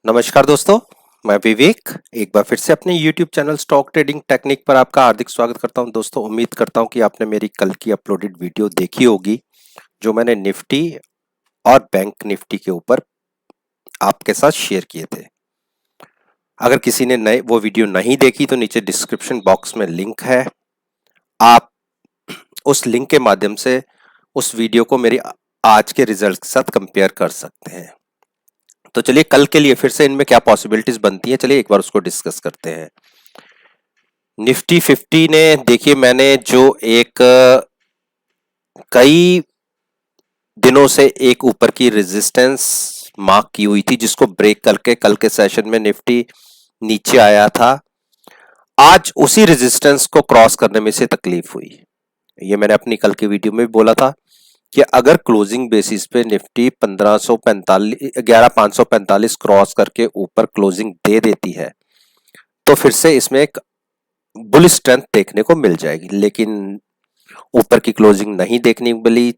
नमस्कार दोस्तों, मैं विवेक एक बार फिर से अपने YouTube channel stock trading technique पर आपका हार्दिक स्वागत करता हूं। दोस्तों, उम्मीद करता हूं कि आपने मेरी कल की अपलोडेड वीडियो देखी होगी, जो मैंने निफ्टी और बैंक निफ्टी के ऊपर आपके साथ शेयर किए थे। अगर किसी ने नए वो वीडियो नहीं देखी तो नीचे डिस्क्रिप्शन बॉक्स में लिंक है, आप उस लिंक के माध्यम से उस वीडियो को मेरी आज के रिजल्ट के साथ कंपेयर कर सकते हैं। तो चलिए, कल के लिए फिर से इनमें क्या पॉसिबिलिटीज बनती है, चलिए एक बार उसको डिस्कस करते हैं। निफ्टी 50 ने देखिए, मैंने जो एक कई दिनों से एक ऊपर की रेजिस्टेंस मार्क की हुई थी, जिसको ब्रेक करके कल के सेशन में निफ्टी नीचे आया था। आज उसी रेजिस्टेंस को क्रॉस करने में से तकलीफ हुई। ये मैंने अपनी कल की वीडियो में भी बोला था कि अगर क्लोजिंग बेसिस पे निफ्टी 11,545 क्रॉस करके ऊपर क्लोजिंग दे देती है तो फिर से इसमें एक बुल स्ट्रेंथ देखने को मिल जाएगी, लेकिन ऊपर की क्लोजिंग नहीं देखने को मिली।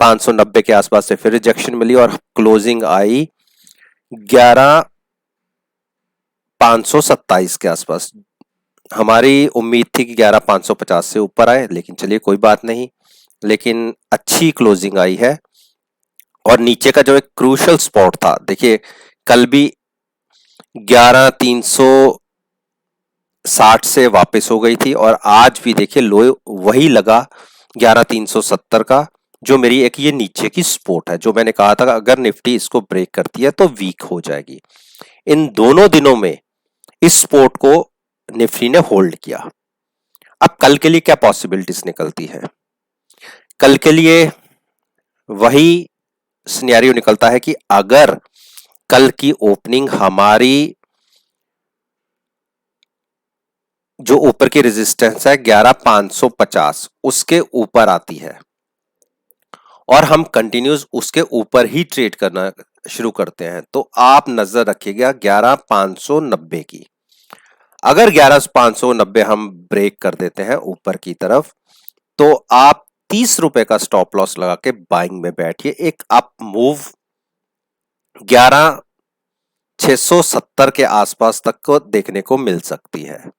590 के आसपास से फिर रिजेक्शन मिली और क्लोजिंग आई 11,527 के आसपास। हमारी उम्मीद थी कि 11,550 से ऊपर आए, लेकिन चलिए कोई बात नहीं, लेकिन अच्छी क्लोजिंग आई है। और नीचे का जो एक क्रूशल स्पॉट था, देखिए कल भी 11,360 से वापस हो गई थी और आज भी देखिए लो वही लगा 11,370 का, जो मेरी एक ये नीचे की सपोर्ट है, जो मैंने कहा था अगर निफ्टी इसको ब्रेक करती है तो वीक हो जाएगी। इन दोनों दिनों में इस सपोर्ट को निफ्टी ने होल्ड किया। अब कल के लिए क्या पॉसिबिलिटीज निकलती है? कल के लिए वही सिनेरियो निकलता है कि अगर कल की ओपनिंग हमारी जो ऊपर की रेजिस्टेंस है 11,550 उसके ऊपर आती है और हम कंटिन्यूस उसके ऊपर ही ट्रेड करना शुरू करते हैं, तो आप नजर रखिएगा 11,590 की। अगर 11,590 हम ब्रेक कर देते हैं ऊपर की तरफ, तो आप 30 रुपए का स्टॉप लॉस लगा के बाइंग में बैठिए। एक अप मूव 11,670 के आसपास तक को देखने को मिल सकती है।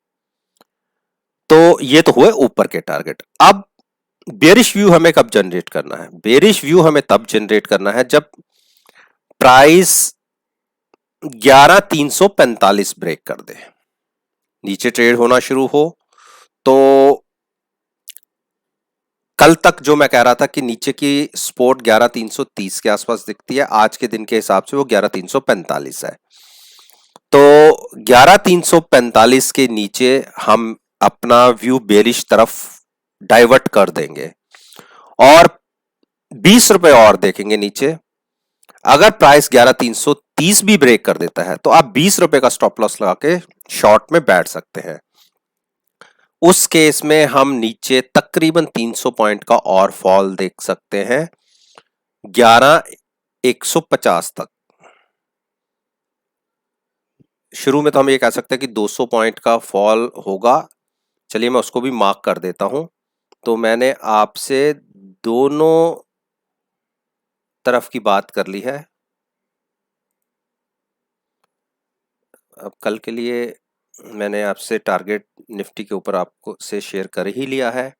तो ये तो हुए ऊपर के टारगेट। अब बेरिश व्यू हमें कब जनरेट करना है? बेरिश व्यू हमें तब जनरेट करना है जब प्राइस 11,345 ब्रेक कर दे, नीचे ट्रेड होना शुरू हो। तो कल तक जो मैं कह रहा था कि नीचे की सपोर्ट 11,330 के आसपास दिखती है, आज के दिन के हिसाब से वो 11,345 है। तो 11,345 के नीचे हम अपना व्यू बेरिश तरफ डाइवर्ट कर देंगे और 20 रुपए और देखेंगे नीचे। अगर प्राइस 11,330 भी ब्रेक कर देता है तो आप 20 रुपए का स्टॉप लॉस लगा के शॉर्ट में बैठ सकते हैं। उस केस में हम नीचे तकरीबन 300 पॉइंट का और फॉल देख सकते हैं 11,150 तक। शुरू में तो हम ये कह सकते हैं कि 200 पॉइंट का फॉल होगा। चलिए मैं उसको भी मार्क कर देता हूं। तो मैंने आपसे दोनों तरफ की बात कर ली है। अब कल के लिए मैंने आपसे टारगेट निफ्टी के ऊपर आपको से शेयर कर ही लिया है,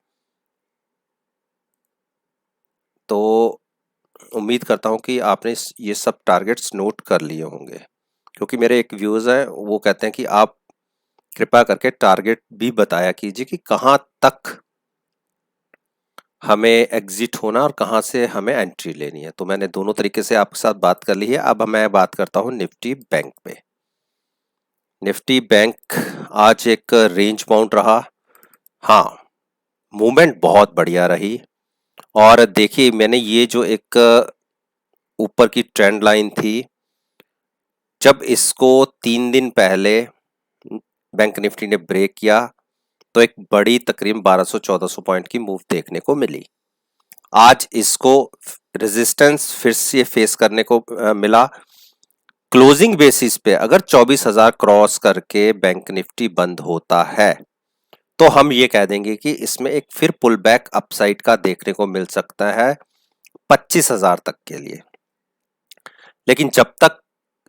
तो उम्मीद करता हूं कि आपने ये सब टारगेट्स नोट कर लिए होंगे, क्योंकि मेरे एक व्यूअर्स हैं वो कहते हैं कि आप कृपया करके टारगेट भी बताया कीजिए कि कहां तक हमें एग्जिट होना और कहां से हमें एंट्री लेनी है। तो मैंने दोनों तरीके से आपके साथ बात कर ली है। अब मैं बात करता हूं निफ्टी बैंक पे। निफ्टी बैंक आज एक रेंज बाउंड रहा। हाँ, मूवमेंट बहुत बढ़िया रही। और देखिए मैंने ये जो एक ऊपर की ट्रेंड लाइन थी, जब इसको 3 दिन पहले बैंक निफ्टी ने ब्रेक किया तो एक बड़ी तकरीबन 1200-1400 पॉइंट की मूव देखने को मिली। आज इसको रेजिस्टेंस फिर से फेस करने को मिला। क्लोजिंग बेसिस पे अगर 24,000 क्रॉस करके बैंक निफ्टी बंद होता है तो हम ये कह देंगे कि इसमें एक फिर पुल बैक अपसाइड का देखने को मिल सकता है 25,000 तक के लिए। लेकिन जब तक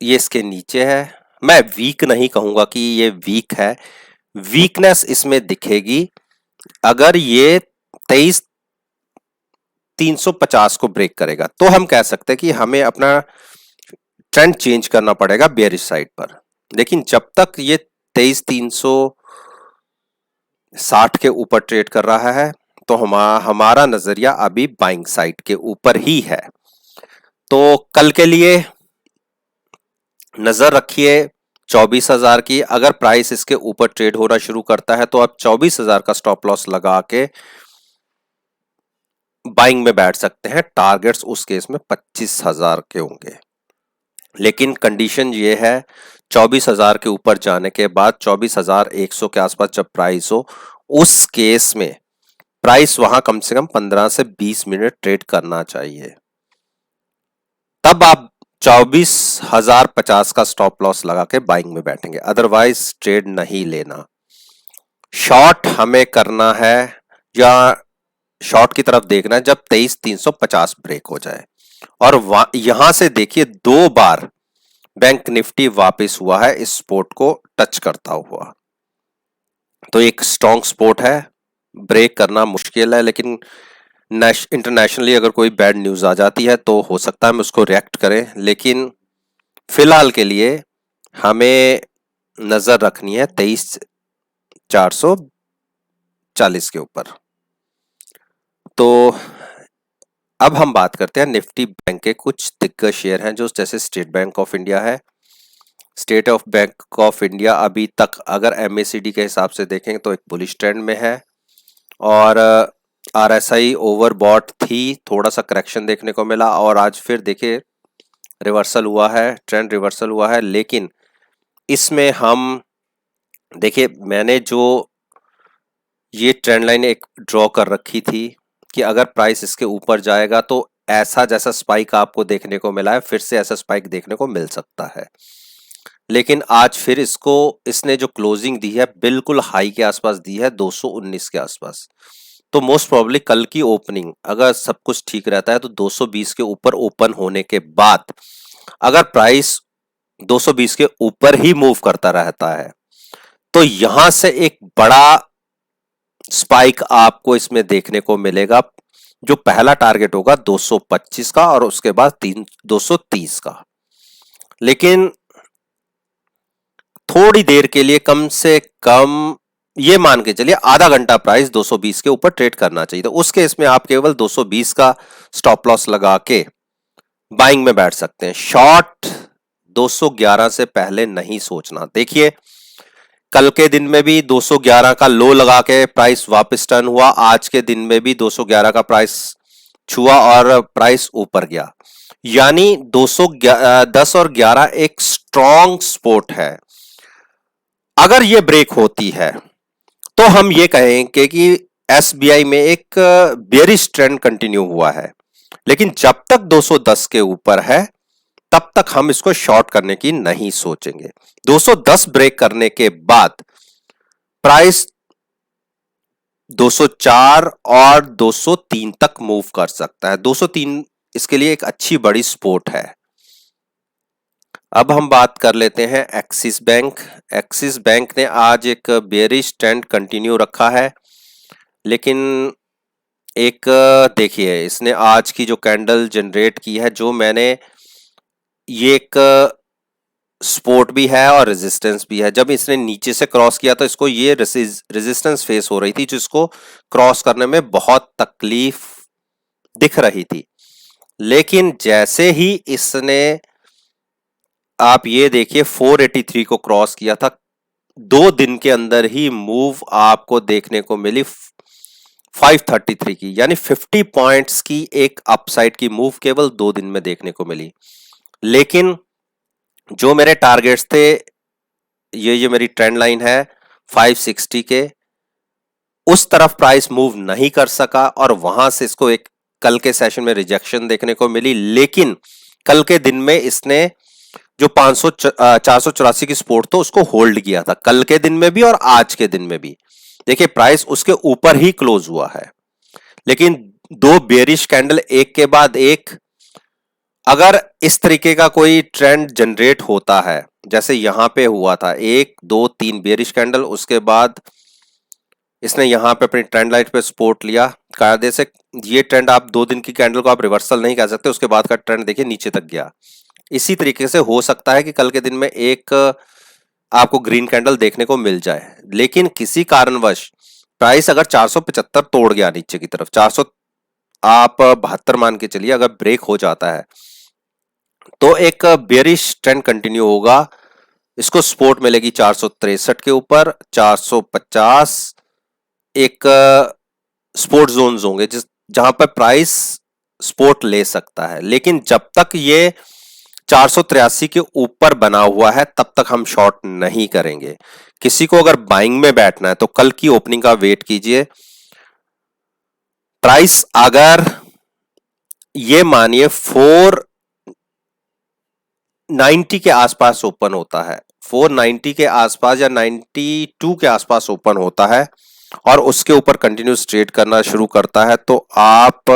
ये इसके नीचे है। मैं वीक नहीं कहूंगा कि ये वीक है, वीकनेस इसमें दिखेगी अगर ये 23,350 को ब्रेक करेगा, तो हम कह सकते हैं कि हमें अपना ट्रेंड चेंज करना पड़ेगा बेयरिश साइड पर। लेकिन जब तक ये 23,360 के ऊपर ट्रेड कर रहा है तो हमारा नजरिया अभी बाइंग साइड के ऊपर ही है। तो कल के लिए नजर रखिए 24,000 की। अगर प्राइस इसके ऊपर ट्रेड होना शुरू करता है तो आप 24,000 का स्टॉप लॉस लगा के बाइंग में बैठ सकते हैं। टारगेट्स उस केस में 25,000 के होंगे, लेकिन कंडीशन ये है 24,000 के ऊपर जाने के बाद 24,100 के आसपास जब प्राइस हो, उस केस में प्राइस वहां कम से कम 15 से 20 मिनट ट्रेड करना चाहिए। तब आप 24,050 का स्टॉप लॉस लगा के बाइंग में बैठेंगे, अदरवाइज ट्रेड नहीं लेना। शॉर्ट हमें करना है या शॉर्ट की तरफ देखना है जब 23,350 ब्रेक हो जाए। और यहां से देखिए 2 बार बैंक निफ्टी वापस हुआ है इस सपोर्ट को टच करता हुआ, तो एक स्ट्रॉन्ग सपोर्ट है, ब्रेक करना मुश्किल है। लेकिन इंटरनेशनली अगर कोई बैड न्यूज आ जाती है तो हो सकता है हम उसको रिएक्ट करें, लेकिन फिलहाल के लिए हमें नजर रखनी है 23,440 के ऊपर। तो अब हम बात करते हैं निफ्टी बैंक के कुछ दिग्गज शेयर हैं, जो जैसे स्टेट बैंक ऑफ इंडिया है। State of bank of India अभी तक अगर एमएसीडी के हिसाब से देखें तो एक बुलिश ट्रेंड में है, और आरएसआई ओवरबॉट थी, थोड़ा सा करेक्शन देखने को मिला और आज फिर देखिए रिवर्सल हुआ है, ट्रेंड रिवर्सल हुआ है। लेकिन इसमें हम देखिए, मैंने जो ये ट्रेंड लाइन एक ड्रॉ कर रखी थी कि अगर प्राइस इसके ऊपर जाएगा तो ऐसा जैसा स्पाइक आपको देखने को मिला है, फिर से ऐसा स्पाइक देखने को मिल सकता है। लेकिन आज फिर इसने जो क्लोजिंग दी है बिल्कुल हाई के आसपास दी है, 219 के आसपास। तो मोस्ट प्रोबेबली कल की ओपनिंग अगर सब कुछ ठीक रहता है तो 220 के ऊपर ओपन होने के बाद अगर प्राइस 220 के ऊपर ही मूव करता रहता है तो यहां से एक बड़ा स्पाइक आपको इसमें देखने को मिलेगा। जो पहला टारगेट होगा 225 का और उसके बाद 230 का। लेकिन थोड़ी देर के लिए, कम से कम ये मान के चलिए आधा घंटा प्राइस 220 के ऊपर ट्रेड करना चाहिए, तो उस केस में आप केवल 220 का स्टॉप लॉस लगा के बाइंग में बैठ सकते हैं। शॉर्ट 211 से पहले नहीं सोचना। देखिए कल के दिन में भी 211 का लो लगा के प्राइस वापस टर्न हुआ, आज के दिन में भी 211 का प्राइस छुआ और प्राइस ऊपर गया, यानी 210 और 11 एक स्ट्रॉन्ग सपोर्ट है। अगर ये ब्रेक होती है तो हम ये कहेंगे कि एसबीआई में एक बेयरिश ट्रेंड कंटिन्यू हुआ है। लेकिन जब तक 210 के ऊपर है तब तक हम इसको शॉर्ट करने की नहीं सोचेंगे। 210 ब्रेक करने के बाद प्राइस 204 और 203 तक मूव कर सकता है। 203 इसके लिए एक अच्छी बड़ी सपोर्ट है। अब हम बात कर लेते हैं एक्सिस बैंक। एक्सिस बैंक ने आज एक बेयरिश ट्रेंड कंटिन्यू रखा है, लेकिन एक देखिए इसने आज की जो कैंडल जनरेट की है, जो मैंने ये एक सपोर्ट भी है और रेजिस्टेंस भी है। जब इसने नीचे से क्रॉस किया तो इसको ये रेजिस्टेंस फेस हो रही थी, जिसको क्रॉस करने में बहुत तकलीफ दिख रही थी। लेकिन जैसे ही इसने, आप ये देखिए 483 को क्रॉस किया था, 2 दिन के अंदर ही मूव आपको देखने को मिली 533 की, यानी 50 पॉइंट्स की एक अपसाइड की मूव केवल 2 दिन में देखने को मिली। लेकिन जो मेरे टारगेट्स थे, ये मेरी ट्रेंड लाइन है 560 के, उस तरफ प्राइस मूव नहीं कर सका और वहां से इसको एक कल के सेशन में रिजेक्शन देखने को मिली। लेकिन कल के दिन में इसने जो 484 की सपोर्ट था उसको होल्ड किया था, कल के दिन में भी और आज के दिन में भी। देखिए प्राइस उसके ऊपर ही क्लोज हुआ है, लेकिन 2 बेयरिश कैंडल एक के बाद एक अगर इस तरीके का कोई ट्रेंड जनरेट होता है, जैसे यहां पे हुआ था 1 2 3 बेरिश कैंडल, उसके बाद इसने यहां पे अपनी ट्रेंड लाइन पे सपोर्ट लिया, कायदे से ये ट्रेंड आप 2 दिन की कैंडल को आप रिवर्सल नहीं कह सकते, उसके बाद का ट्रेंड देखिए नीचे तक गया। इसी तरीके से हो सकता है कि कल के दिन में एक आपको ग्रीन कैंडल देखने को मिल जाए, लेकिन किसी कारणवश प्राइस अगर 475 तोड़ गया नीचे की तरफ, 400 आप 72 मान के चलिए, अगर ब्रेक हो जाता है तो एक बेरिश ट्रेंड कंटिन्यू होगा। इसको सपोर्ट मिलेगी 463 के ऊपर, 450 एक सपोर्ट जोन्स होंगे जिस जहां पर प्राइस सपोर्ट ले सकता है। लेकिन जब तक ये 483 के ऊपर बना हुआ है तब तक हम शॉर्ट नहीं करेंगे। किसी को अगर बाइंग में बैठना है तो कल की ओपनिंग का वेट कीजिए। प्राइस अगर ये मानिए 490 के आसपास ओपन होता है, 490 के आसपास या 92 के आसपास ओपन होता है और उसके ऊपर कंटिन्यूस ट्रेड करना शुरू करता है, तो आप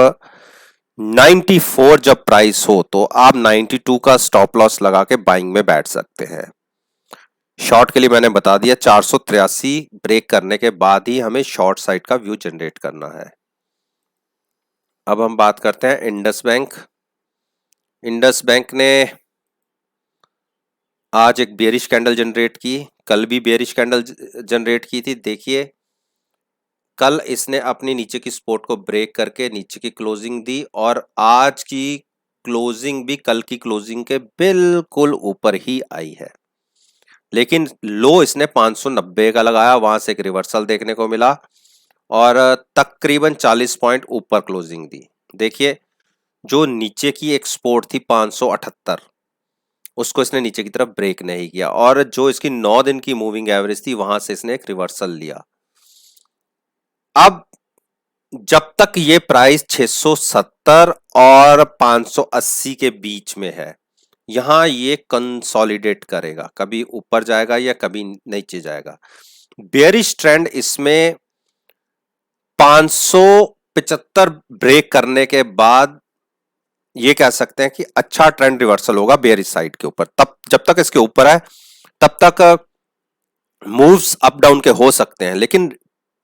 94 जब प्राइस हो तो आप 92 का स्टॉप लॉस लगा के बाइंग में बैठ सकते हैं। शॉर्ट के लिए मैंने बता दिया 483 ब्रेक करने के बाद ही हमें शॉर्ट साइड का व्यू जनरेट करना है। अब हम बात करते हैं इंडस बैंक। इंडस बैंक ने आज एक बेरिश कैंडल जनरेट की, कल भी बेरिश कैंडल जनरेट की थी। देखिए कल इसने अपनी नीचे की सपोर्ट को ब्रेक करके नीचे की क्लोजिंग दी और आज की क्लोजिंग भी कल की क्लोजिंग के बिल्कुल ऊपर ही आई है, लेकिन लो इसने 590 का लगाया, वहां से एक रिवर्सल देखने को मिला और तकरीबन 40 पॉइंट ऊपर क्लोजिंग दी। देखिए जो नीचे की एक सपोर्ट थी 578, उसको इसने नीचे की तरफ ब्रेक नहीं किया और जो इसकी 9 दिन की मूविंग एवरेज थी वहां से इसने एक रिवर्सल लिया। अब जब तक ये प्राइस 670 और 580 के बीच में है, यहां ये कंसोलिडेट करेगा, कभी ऊपर जाएगा या कभी नीचे जाएगा। बेरिश ट्रेंड इसमें 575 ब्रेक करने के बाद ये कह सकते हैं कि अच्छा ट्रेंड रिवर्सल होगा बेरिश साइड के ऊपर। तब जब तक इसके ऊपर है तब तक मूव्स अप डाउन के हो सकते हैं, लेकिन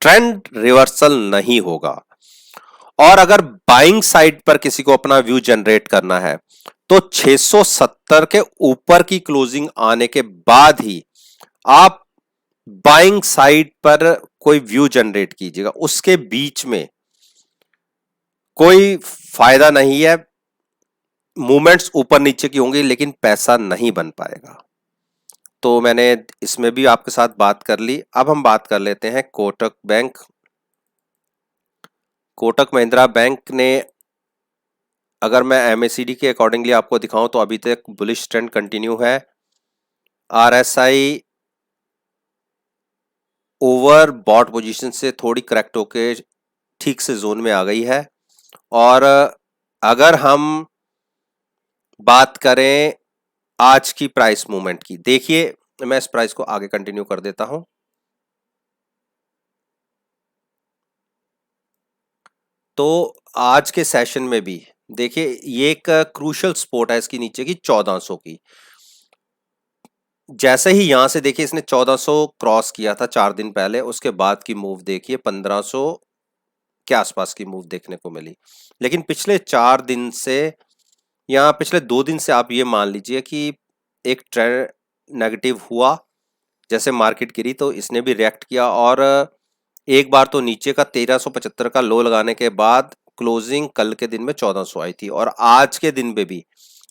ट्रेंड रिवर्सल नहीं होगा। और अगर बाइंग साइड पर किसी को अपना व्यू जनरेट करना है तो 670 के ऊपर की क्लोजिंग आने के बाद ही आप बाइंग साइड पर कोई व्यू जनरेट कीजिएगा, उसके बीच में कोई फायदा नहीं है। मूवमेंट्स ऊपर नीचे की होंगी लेकिन पैसा नहीं बन पाएगा। तो मैंने इसमें भी आपके साथ बात कर ली। अब हम बात कर लेते हैं कोटक बैंक। कोटक महिंद्रा बैंक ने, अगर मैं एमएसीडी के अकॉर्डिंगली आपको दिखाऊं तो अभी तक बुलिश ट्रेंड कंटिन्यू है। आरएसआई ओवर बॉट पोजीशन से थोड़ी करेक्ट होके ठीक से जोन में आ गई है। और अगर हम बात करें आज की प्राइस मूवमेंट की, देखिए मैं इस प्राइस को आगे कंटिन्यू कर देता हूं। तो आज के सेशन में भी देखिए ये एक क्रूशियल स्पॉट है इसकी नीचे की 1400 की। जैसे ही यहां से देखिए इसने 1400 क्रॉस किया था 4 दिन पहले, उसके बाद की मूव देखिए 1500 के आसपास की मूव देखने को मिली। लेकिन पिछले 4 दिन से या पिछले 2 दिन से आप ये मान लीजिए कि एक ट्रेंड नेगेटिव हुआ। जैसे मार्केट गिरी तो इसने भी रिएक्ट किया और एक बार तो नीचे का 1375 का लो लगाने के बाद क्लोजिंग कल के दिन में 1400 आई थी और आज के दिन में भी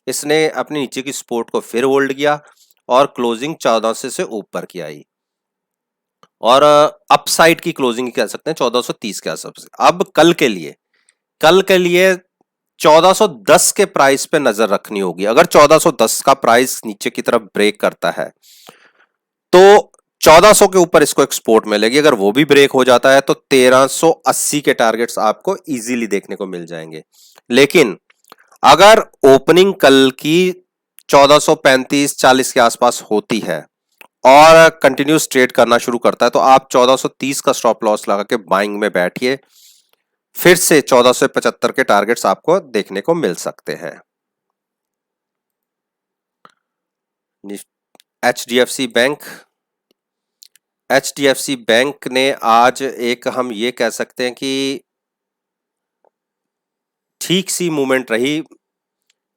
इसने अपनी नीचे की सपोर्ट को फिर होल्ड किया और क्लोजिंग 1400 से ऊपर की आई और अपसाइड की क्लोजिंग कह सकते हैं 1430 के आसपास। अब कल के लिए 1410 के प्राइस पे नजर रखनी होगी। अगर 1410 का प्राइस नीचे की तरफ ब्रेक करता है तो 1400 के ऊपर इसको एक्सपोर्ट मिलेगी। अगर वो भी ब्रेक हो जाता है तो 1380 के टारगेट्स आपको इजीली देखने को मिल जाएंगे। लेकिन अगर ओपनिंग कल की 1435-40 के आसपास होती है और कंटिन्यूस ट्रेड करना शुरू करता है तो आप 1430 का स्टॉप लॉस लगा के बाइंग में बैठिए, फिर से 1475 के टारगेट्स आपको देखने को मिल सकते हैं। HDFC बैंक, HDFC बैंक ने आज एक हम ये कह सकते हैं कि ठीक सी मूवमेंट रही।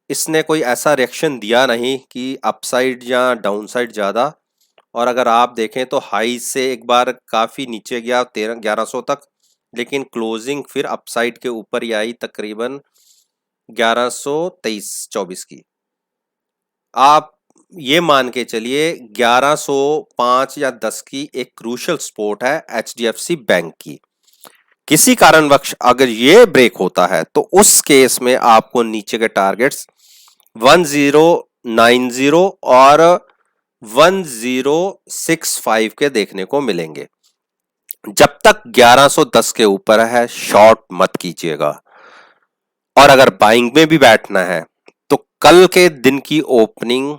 इसने कोई ऐसा रिएक्शन दिया नहीं कि अपसाइड या डाउनसाइड ज़्यादा। और अगर आप देखें तो हाई से एक बार काफ़ी नीचे गया 1100 तक, लेकिन क्लोजिंग फिर अपसाइड के ऊपर ही आई तकरीबन 1123-24 की। आप ये मान के चलिए 1105 या 10 की एक क्रूशल सपोर्ट है HDFC बैंक की। किसी कारणवश अगर ये ब्रेक होता है तो उस केस में आपको नीचे के टारगेट्स 1090 और 1065 के देखने को मिलेंगे। जब तक 1110 के ऊपर है शॉर्ट मत कीजिएगा। और अगर बाइंग में भी बैठना है तो कल के दिन की ओपनिंग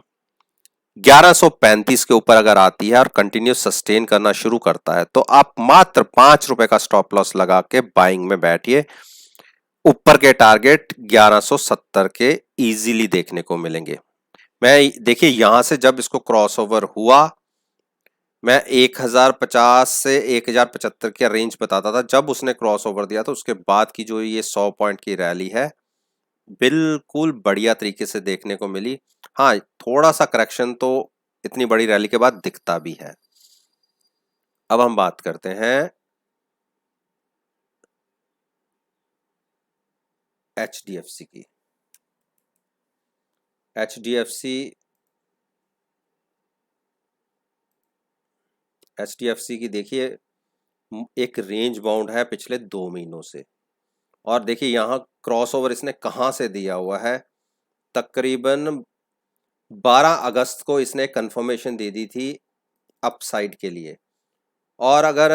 1135 के ऊपर अगर आती है और कंटिन्यूस सस्टेन करना शुरू करता है तो आप मात्र 5 रुपए का स्टॉप लॉस लगा के बाइंग में बैठिए। ऊपर के टारगेट 1170 के इजीली देखने को मिलेंगे। मैं देखिए यहां से जब इसको क्रॉसओवर हुआ मैं 1050 से 1075 के रेंज बताता था। जब उसने क्रॉसओवर दिया तो उसके बाद की जो ये 100 पॉइंट की रैली है बिल्कुल बढ़िया तरीके से देखने को मिली। हाँ, थोड़ा सा करेक्शन तो इतनी बड़ी रैली के बाद दिखता भी है। अब हम बात करते हैं HDFC की। HDFC की देखिए एक रेंज बाउंड है पिछले 2 महीनों से। और देखिए यहाँ क्रॉसओवर इसने कहाँ से दिया हुआ है, तकरीबन 12 अगस्त को इसने कंफर्मेशन दे दी थी अपसाइड के लिए। और अगर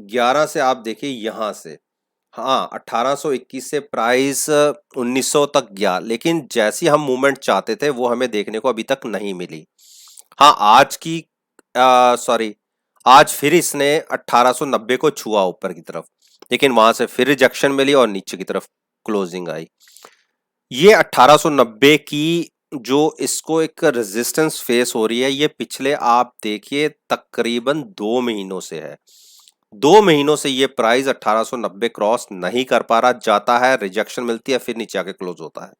11 से आप देखिए यहाँ से, हाँ 1821 से प्राइस 1900 तक गया, लेकिन जैसी हम मूवमेंट चाहते थे वो हमें देखने को अभी तक नहीं मिली। हाँ आज की सॉरी आज फिर इसने 1890 को छुआ ऊपर की तरफ, लेकिन वहां से फिर रिजेक्शन मिली और नीचे की तरफ क्लोजिंग आई। ये 1890 की जो इसको एक रेजिस्टेंस फेस हो रही है ये पिछले आप देखिए तकरीबन 2 महीनों से है। 2 महीनों से ये प्राइस 1890 क्रॉस नहीं कर पा रहा, जाता है रिजेक्शन मिलती है फिर नीचे आके क्लोज होता है।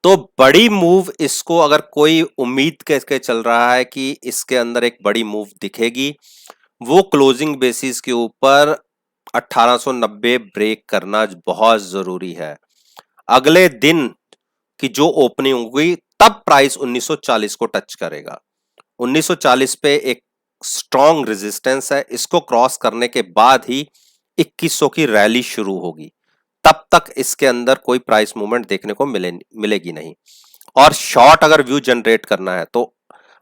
तो बड़ी मूव इसको अगर कोई उम्मीद करके चल रहा है कि इसके अंदर एक बड़ी मूव दिखेगी, वो क्लोजिंग बेसिस के ऊपर 1890 ब्रेक करना बहुत जरूरी है। अगले दिन की जो ओपनिंग होगी तब प्राइस 1940 को टच करेगा। 1940 पे एक स्ट्रॉन्ग रेजिस्टेंस है, इसको क्रॉस करने के बाद ही 2100 की रैली शुरू होगी। तब तक इसके अंदर कोई प्राइस मूवमेंट देखने को मिलेगी नहीं। और शॉर्ट अगर व्यू जनरेट करना है तो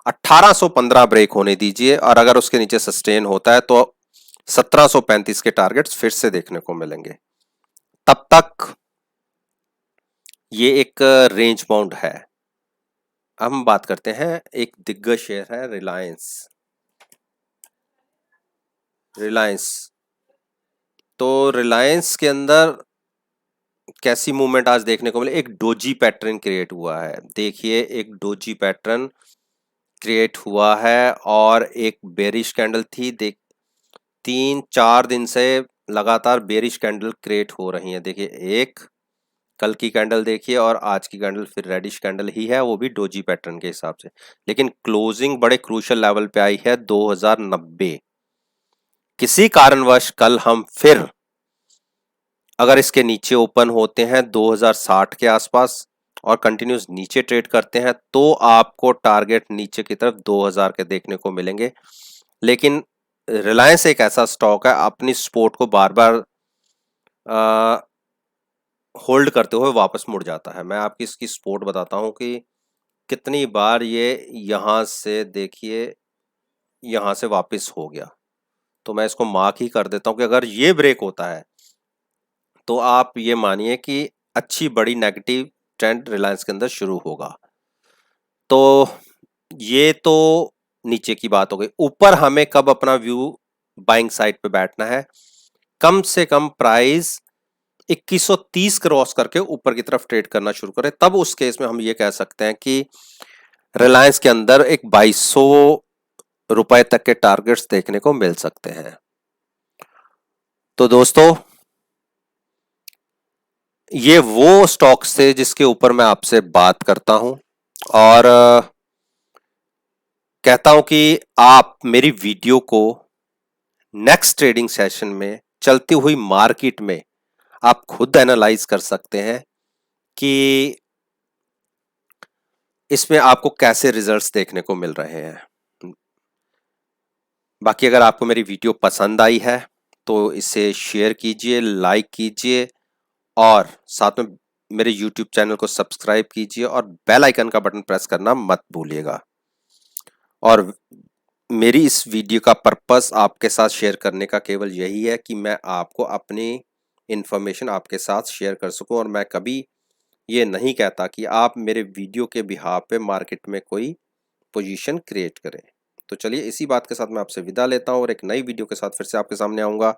1815 ब्रेक होने दीजिए, और अगर उसके नीचे सस्टेन होता है तो 1735 के टारगेट्स फिर से देखने को मिलेंगे। तब तक ये एक रेंज बाउंड है। हम बात करते हैं एक दिग्गज शेयर है रिलायंस। तो रिलायंस के अंदर कैसी मूवमेंट आज देखने को मिले, एक डोजी पैटर्न क्रिएट हुआ है। देखिए एक डोजी पैटर्न क्रिएट हुआ है और एक बेरिश कैंडल थी। 3-4 दिन से लगातार बेरिश कैंडल क्रिएट हो रही है। देखिए एक कल की कैंडल देखिए और आज की कैंडल फिर रेडिश कैंडल ही है, वो भी डोजी पैटर्न के हिसाब से, लेकिन क्लोजिंग बड़े क्रूशियल लेवल पे आई है 2090। किसी कारणवश कल हम फिर अगर इसके नीचे ओपन होते हैं 2060 के आसपास और कंटिन्यूस नीचे ट्रेड करते हैं तो आपको टारगेट नीचे की तरफ 2000 के देखने को मिलेंगे। लेकिन रिलायंस एक ऐसा स्टॉक है अपनी सपोर्ट को बार बार होल्ड करते हुए वापस मुड़ जाता है। मैं आपकी इसकी सपोर्ट बताता हूं कि कितनी बार ये यहां से देखिए यहां से वापस हो गया। तो मैं इसको मार्क ही कर देता हूं कि अगर ये ब्रेक होता है तो आप ये मानिए कि अच्छी बड़ी नेगेटिव ट्रेंड रिलायंस के अंदर शुरू होगा। तो ये तो नीचे की बात हो गई। ऊपर हमें कब अपना व्यू बाइंग साइड पे बैठना है, कम से कम प्राइस 2130 क्रॉस करके ऊपर की तरफ ट्रेड करना शुरू करें, तब उस केस में हम ये कह सकते हैं कि रिलायंस के अंदर एक 2200 रुपए तक के टारगेट्स देखने को मिल सकते हैं। तो दोस्तों, ये वो स्टॉक्स थे जिसके ऊपर मैं आपसे बात करता हूं और कहता हूं कि आप मेरी वीडियो को नेक्स्ट ट्रेडिंग सेशन में चलती हुई मार्केट में आप खुद एनालाइज कर सकते हैं कि इसमें आपको कैसे रिजल्ट्स देखने को मिल रहे हैं। बाकी अगर आपको मेरी वीडियो पसंद आई है तो इसे शेयर कीजिए, लाइक कीजिए और साथ में मेरे YouTube चैनल को सब्सक्राइब कीजिए और बेल आइकन का बटन प्रेस करना मत भूलिएगा। और मेरी इस वीडियो का पर्पस आपके साथ शेयर करने का केवल यही है कि मैं आपको अपनी इंफॉर्मेशन आपके साथ शेयर कर सकूं और मैं कभी ये नहीं कहता कि आप मेरे वीडियो के बिहाफ पे मार्केट में कोई पोजीशन क्रिएट करें। तो चलिए, इसी बात के साथ मैं आपसे विदा लेता हूं और एक नई वीडियो के साथ फिर से आपके सामने आऊंगा।